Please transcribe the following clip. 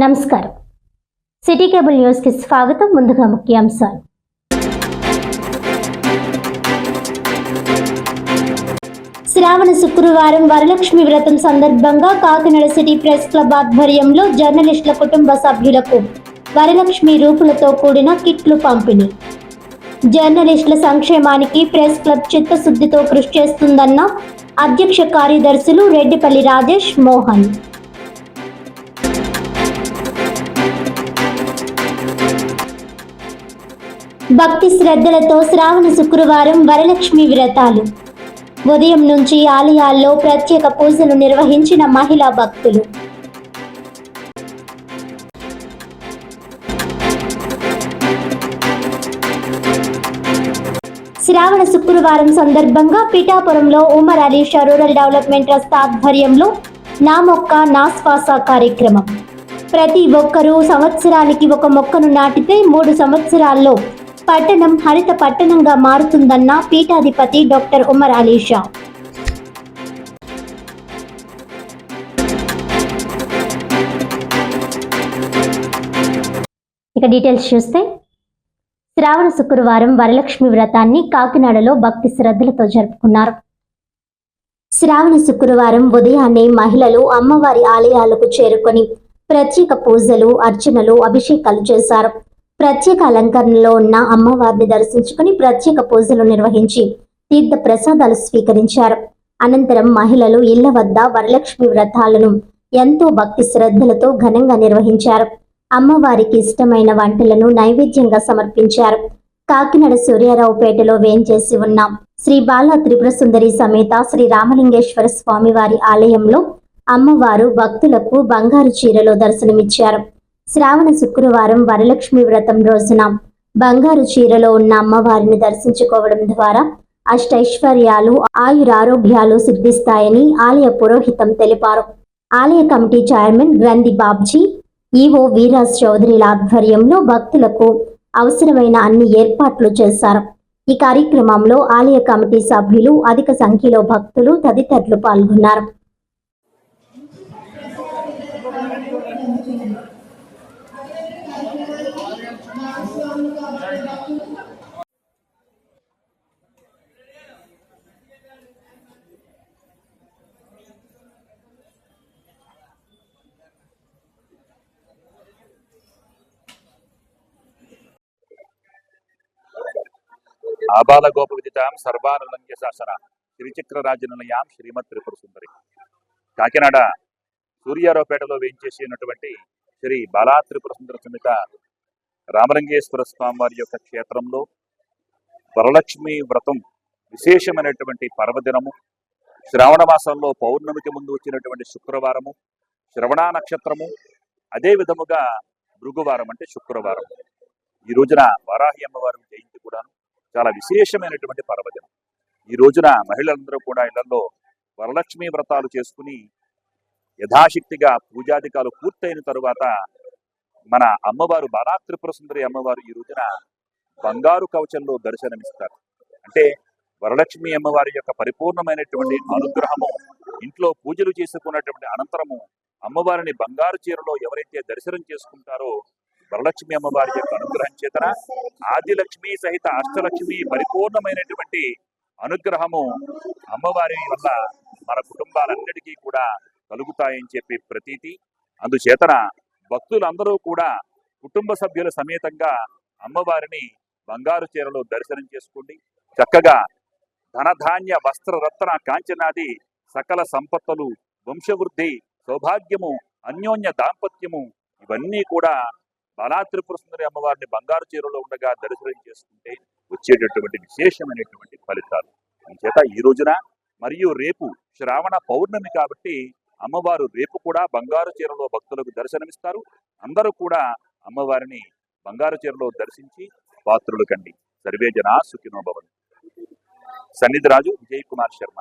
నమస్కారం. City cable news కి స్వాగతం. ముందుగా ముఖ్యాంశాలు. శ్రావణ శుక్రవారం వరలక్ష్మి వ్రతం సందర్భంగా కాకినాడ సిటీ ప్రెస్ క్లబ్ ఆధ్వర్యంలో జర్నలిస్టుల కుటుంబ సభ్యులకు వరలక్ష్మి రూపులతో కూడిన కిట్లు పంపిణీ. జర్నలిస్టుల సంక్షేమానికి ప్రెస్ క్లబ్ చిత్తశుద్ధితో కృషి చేస్తుందన్న అధ్యక్ష కార్యదర్శులు రెడ్డిపల్లి రాజేష్, మోహన్. భక్తి శ్రద్ధలతో శ్రావణ శుక్రవారం వరలక్ష్మి వ్రతాలు. ఉదయం నుంచి ఆలయాల్లో ప్రత్యేక పూజలు నిర్వహించిన మహిళా భక్తులు. శ్రావణ శుక్రవారం సందర్భంగా పిఠాపురంలో Umar Alisha rural development trust ఆధ్వర్యంలో నా మొక్క నా శ్వాస కార్యక్రమం. ప్రతి ఒక్కరూ సంవత్సరానికి ఒక మొక్కను నాటితే 3 సంవత్సరాల్లో పట్టణం హరిత పట్టణంగా మారుతుందన్న పీఠాధిపతి డాక్టర్ ఉమర్ అలీషా. ఇక డీటెయిల్స్ చూస్తే, శ్రావణ శుక్రవారం వరలక్ష్మి వ్రతాన్ని కాకినాడలో భక్తి శ్రద్ధలతో జరుపుకున్నారు. శ్రావణ శుక్రవారం ఉదయాన్నే మహిళలు అమ్మవారి ఆలయాలకు చేరుకొని ప్రత్యేక పూజలు, అర్చనలు, అభిషేకాలు చేశారు. ప్రత్యేక అలంకరణలో ఉన్న అమ్మవారిని దర్శించుకుని ప్రత్యేక పూజలు నిర్వహించి తీర్థ ప్రసాదాలు స్వీకరించారు. అనంతరం మహిళలు ఇళ్ల వద్ద వరలక్ష్మి వ్రతాలను ఎంతో భక్తి శ్రద్ధలతో ఘనంగా నిర్వహించారు. అమ్మవారికి ఇష్టమైన వంటలను నైవేద్యంగా సమర్పించారు. కాకినాడ సూర్యారావుపేటలో వేంచేసి ఉన్న శ్రీ బాలా త్రిపుర సుందరి సమేత శ్రీ రామలింగేశ్వర స్వామివారి ఆలయంలో అమ్మవారు భక్తులకు బంగారు చీరలో దర్శనమిచ్చారు. శ్రావణ శుక్రవారం వరలక్ష్మి వ్రతం రోజున బంగారు చీరలో ఉన్న అమ్మవారిని దర్శించుకోవడం ద్వారా అష్టైశ్వర్యాలు, ఆయురారోగ్యాలు సిద్ధిస్తాయని ఆలయ పురోహితం తెలిపారు. ఆలయ కమిటీ చైర్మన్ గ్రంథి బాబ్జీ, ఈవో వీరాజ్ చౌదరిల ఆధ్వర్యంలో భక్తులకు అవసరమైన అన్ని ఏర్పాట్లు చేశారు. ఈ కార్యక్రమంలో ఆలయ కమిటీ సభ్యులు, అధిక సంఖ్యలో భక్తులు తదితరులు పాల్గొన్నారు. ఆబాల గోప విదితాం సర్వానులంఘ్య శాసన శ్రీచక్ర రాజనిలయాం శ్రీమద్ త్రిపుర సుందరి. కాకినాడ సూర్యారావుపేటలో వేయించేసినటువంటి శ్రీ బాలా త్రిపుర సుందర సమేత రామలింగేశ్వర స్వామి వారి యొక్క క్షేత్రంలో వరలక్ష్మి వ్రతం విశేషమైనటువంటి పర్వదినము. శ్రావణ మాసంలో పౌర్ణమికి ముందు వచ్చినటువంటి శుక్రవారము, శ్రవణ నక్షత్రము, అదే విధముగా భృగువారం అంటే శుక్రవారం. ఈ రోజున వారాహి అమ్మవారి జయంతి కూడా చాలా విశేషమైనటువంటి పర్వదినం. ఈ రోజున మహిళలందరూ కూడా ఇళ్లలో వరలక్ష్మి వ్రతాలు చేసుకుని యథాశక్తిగా పూజాధికాలు పూర్తయిన తరువాత మన అమ్మవారు బాలా త్రిపుర సుందరి అమ్మవారు ఈ రోజున బంగారు కవచంలో దర్శనమిస్తారు. అంటే వరలక్ష్మి అమ్మవారి యొక్క పరిపూర్ణమైనటువంటి అనుగ్రహము ఇంట్లో పూజలు చేసుకున్నటువంటి అనంతరము అమ్మవారిని బంగారు చీరలో ఎవరైతే దర్శనం చేసుకుంటారో వరలక్ష్మి అమ్మవారి యొక్క అనుగ్రహం చేతన ఆదిలక్ష్మి సహిత అష్టలక్ష్మి పరిపూర్ణమైనటువంటి అనుగ్రహము అమ్మవారి వల్ల మన కుటుంబాలన్నిటికీ కూడా కలుగుతాయని చెప్పి ప్రతీతి. అందుచేతన భక్తులందరూ కూడా కుటుంబ సభ్యుల సమేతంగా అమ్మవారిని బంగారు చీరలో దర్శనం చేసుకోండి. చక్కగా ధనధాన్య వస్త్ర రత్న కాంచనాది సకల సంపత్తులు, వంశవృద్ధి, సౌభాగ్యము, అన్యోన్య దాంపత్యము ఇవన్నీ కూడా బాలా త్రిపుర సుందరి అమ్మవారిని బంగారు చీరలో ఉండగా దర్శనం చేసుకుంటే వచ్చేటటువంటి విశేషమైనటువంటి ఫలితాలు. అందుచేత ఈ రోజున మరియు రేపు శ్రావణ పౌర్ణమి కాబట్టి అమ్మవారు రేపు కూడా బంగారు చీరలో భక్తులకు దర్శనమిస్తారు. అందరూ కూడా అమ్మవారిని బంగారు చీరలో దర్శించి పాత్రులు కండి. సర్వే జనా సుఖినో భవంతు. సన్నిధి రాజు, విజయ్ కుమార్ శర్మ.